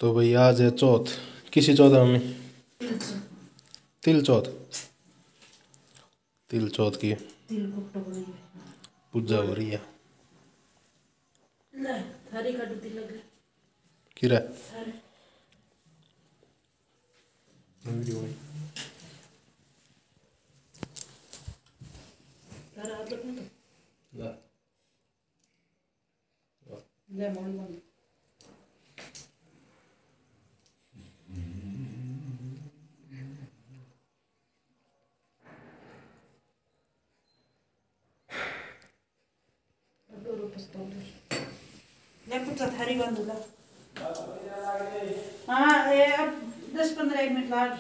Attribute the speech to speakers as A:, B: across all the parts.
A: तो भाई आज है चौथ। किसी चौथ है मम्मी? तिल चौथ। तिल चौथ की पूजा हो रही है। किरा वीडियो में
B: थारी बांधूला। हाँ ये अब 10-15 मिनट लाग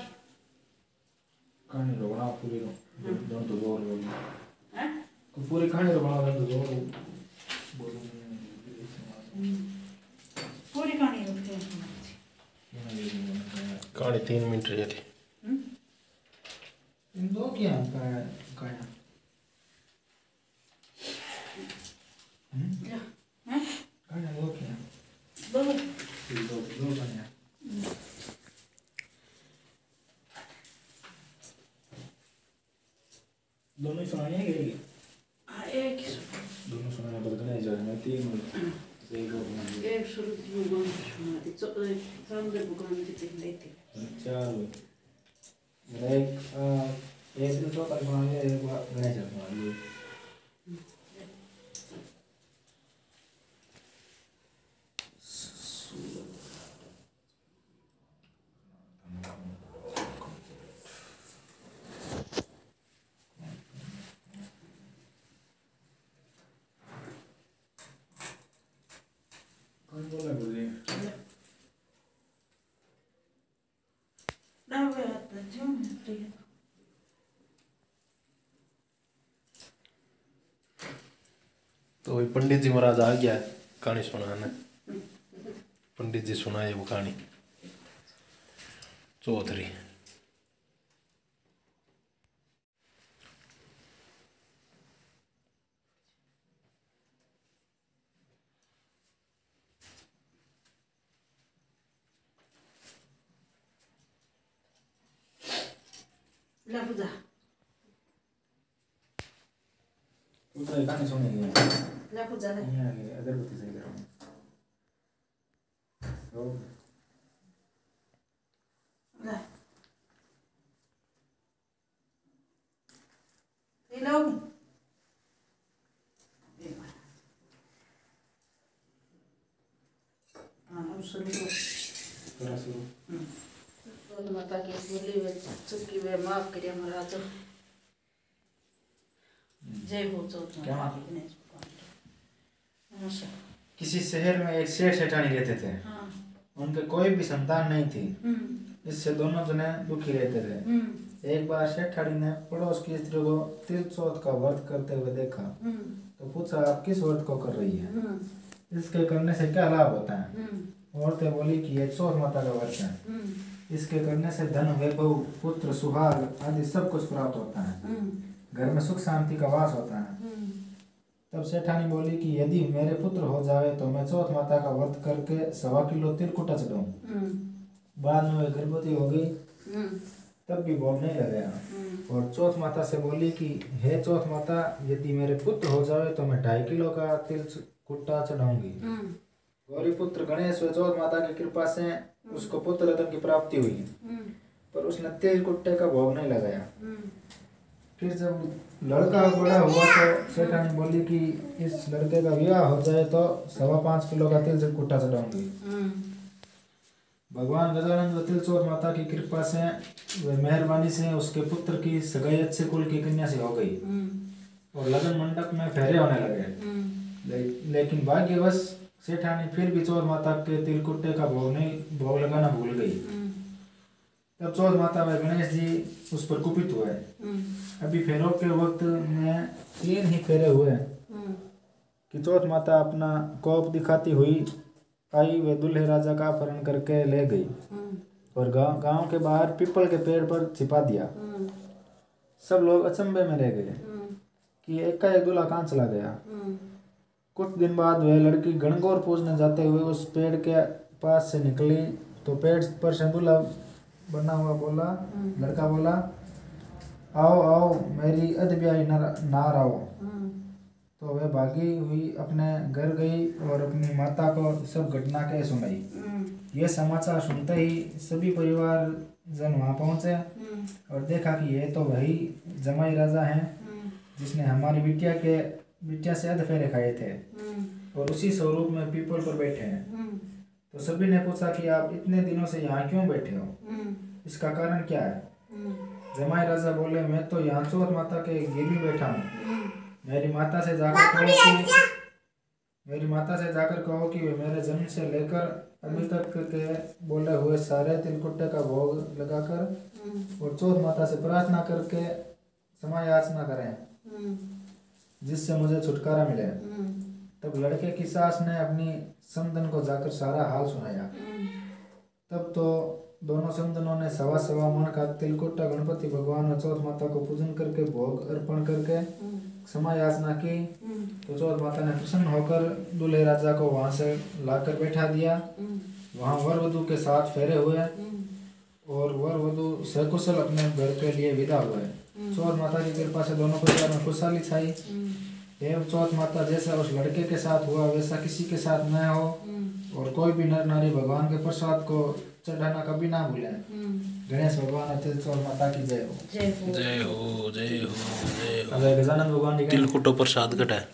C: कहानी रोना पूरी रो दोन तो जोर लोग
B: हैं
C: पूरी कहानी रोना दोन तो जोर
B: पूरी कहानी रुकते हैं।
A: कहानी 3 मिनट रही थी।
C: इन दो क्या का कहानी दो क्या दो कहानी दोनों ही सुनानी है कि
B: एक
C: दोनों सुनाने पर गने जा मैं 3 मिनट
B: एक शुरू की बुगान सुनाती सामने बुगान की लेती
C: चलो एक दिन तो कल सुनानी है एक बार गने जा सुनानी कौन बोला बोले
B: ना वे आता जो मैं
A: तो वही पंडित जी महाराज आ गया है कहानी सुनाने। पंडित जी सुनाए वो कहानी चौधरी।
B: ला बुझा
C: उतना कहानी सुनेंगे
B: ला बुझा ले
C: नहीं आगे अगरबत्ती से करो तो
B: ला ये लो हाँ अब शुरू
C: थोड़ा शुरू
B: तो माता की बोली वे चुकी वे माफ करिए महाराज जय हो चौथ
C: क्या माँ?
B: नमस्कार।
C: किसी शहर में एक सेठ सेठानी रहते थे।
B: हाँ
C: उनके कोई भी संतान नहीं थी। इससे दोनों जने दुखी रहते थे। एक बार सेठानी ने पड़ोस की स्त्री को तिल चौथ का व्रत करते हुए देखा तो पूछा आप किस व्रत को कर रही है, इसके करने से क्या लाभ होता है। औरतें बोली कि ये चौथ माता का व्रत है, इसके करने से धन वैभव पुत्र सुहाग आदि सब कुछ प्राप्त होता है, घर में सुख शांति का वास होता है। तब सेठानी बोली कि यदि मेरे पुत्र हो जाए तो मैं चौथ माता का व्रत करके 1.25 किलो तिलकुटा चढ़ाऊं। बाद में वे गर्भवती हो गई तब भी भोग नहीं लगाया और चौथ माता से बोली कि हे चौथ माता यदि मेरे पुत्र हो जाए तो मैं 2.5 किलो का तिलकुटा चढ़ाऊंगी। गौरी पुत्र गणेश व चौथ माता की कृपा से उसको पुत्र रत्न की प्राप्ति हुई पर उसने तिलकुट्टे का भोग नहीं लगाया। फिर जब लड़का बड़ा हुआ तो सेठानी बोली कि इस लड़के का विवाह हो जाए तो 5.25 किलो का तिलकुट्टा चढ़ाऊंगी। भगवान गजानंद व तिलचौथ माता की कृपा से व मेहरबानी से उसके पुत्र की सगाई अच्छे कुल की कन्या से हो गई और लगन मंडप में फेरे होने लगे। लेकिन भाग्यवश सेठानी फिर भी चौथ माता के तिलकुट्टे का भोग लगाना भूल गई। तब चौथ माता व गणेश जी उस पर कुपित हुए। अभी फेरों के वक्त में 3 ही फेरे हुए कि चौथ माता अपना कोप दिखाती हुई आई व दूल्हे राजा का अपहरण करके ले गई और गांव के बाहर पीपल के पेड़ पर छिपा दिया। सब लोग अचंभे में रह गए कि एकाएक दूल्हा कहाँ चला गया। कुछ दिन बाद वह लड़की गणगौर पूजने जाते हुए उस पेड़ के पास से निकली तो पेड़ पर से दूल्हा बना हुआ बोला, लड़का बोला, आओ आओ मेरी अदब्याई नार आओ। तो वह भागी हुई अपने घर गई और अपनी माता को सब घटना कह सुनाई। यह समाचार सुनते ही सभी परिवार जन वहाँ पहुँचे और देखा कि ये तो वही जमाई राजा हैं जिसने हमारी बिटिया से अध फेरे खाए थे और उसी स्वरूप में पीपल पर बैठे हैं। तो सभी ने पूछा कि आप इतने दिनों से यहाँ क्यों बैठे हो, इसका कारण क्या है? जमाई राजा बोले, मैं तो यहाँ चौथ माता के गिरवी बैठा हूँ। मेरी माता से जाकर कहो कि वे मेरे जन्म से लेकर अभी तक के बोले हुए सारे तिलकुट्टे का भोग लगाकर और चौथ माता से प्रार्थना करके समय याचना करें जिससे मुझे छुटकारा मिले। तब लड़के की सास ने अपनी समधन को जाकर सारा हाल सुनाया। तब तो दोनों समधनों ने सवा सवा मन का तिलकुट्टा गणपति भगवान और चौथ माता को पूजन करके भोग अर्पण करके क्षमा याचना की। तो चौथ माता ने प्रसन्न होकर दूल्हे राजा को वहां से लाकर बैठा दिया। वहां वर वधू के साथ फेरे हुए और वर वधू सकुशल अपने घर के लिए विदा हुए। चौथ माता की कृपा से दोनों परिवार में खुशहाली छाई। एवं चौथ माता जैसा उस लड़के के साथ हुआ वैसा किसी के साथ न हो और कोई भी नर नारी भगवान के प्रसाद को चढ़ाना कभी ना भूले। गणेश भगवान और चौथ माता की जय हो।
A: जय हो जय हो जय हो।
C: अब गजानन भगवान जी
A: तिलकुट्टो प्रसाद कटा है।